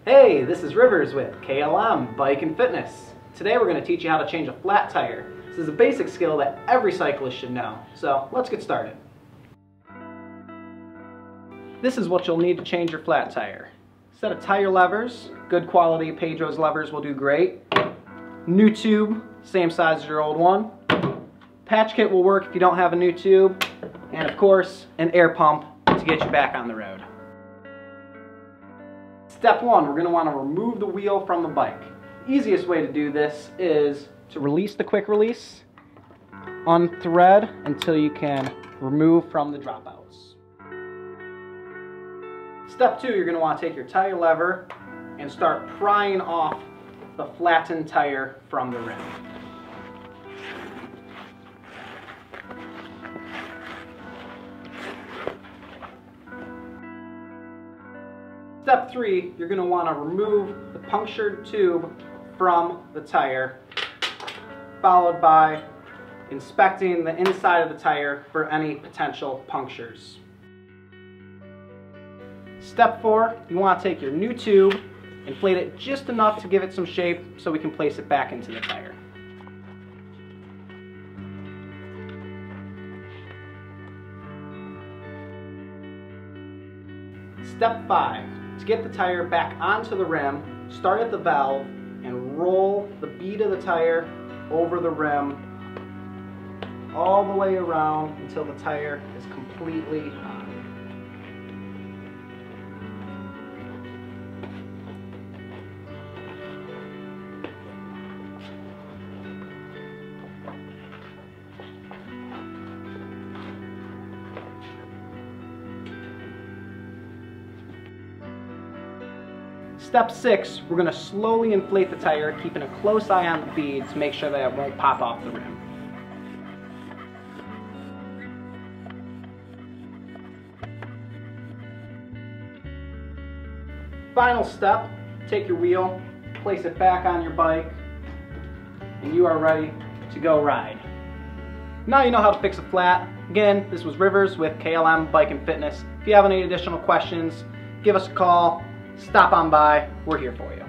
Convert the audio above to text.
Hey, this is Rivers with KLM Bike and Fitness. Today we're going to teach you how to change a flat tire. This is a basic skill that every cyclist should know. So let's get started. This is what you'll need to change your flat tire. Set of tire levers, good quality Pedro's levers will do great. New tube, same size as your old one. Patch kit will work if you don't have a new tube. And of course, an air pump to get you back on the road. Step one, we're going to want to remove the wheel from the bike. The easiest way to do this is to release the quick release, unthread until you can remove from the dropouts. Step two, you're going to want to take your tire lever and start prying off the flattened tire from the rim. Step three, you're going to want to remove the punctured tube from the tire, followed by inspecting the inside of the tire for any potential punctures. Step four, you want to take your new tube, inflate it just enough to give it some shape so we can place it back into the tire. Step five, to get the tire back onto the rim, start at the valve and roll the bead of the tire over the rim all the way around until the tire is completely on. Step six, we're going to slowly inflate the tire, keeping a close eye on the bead to make sure that it won't pop off the rim. Final step, take your wheel, place it back on your bike, and you are ready to go ride. Now you know how to fix a flat. Again, this was Rivers with KLM Bike and Fitness. If you have any additional questions, give us a call. Stop on by, we're here for you.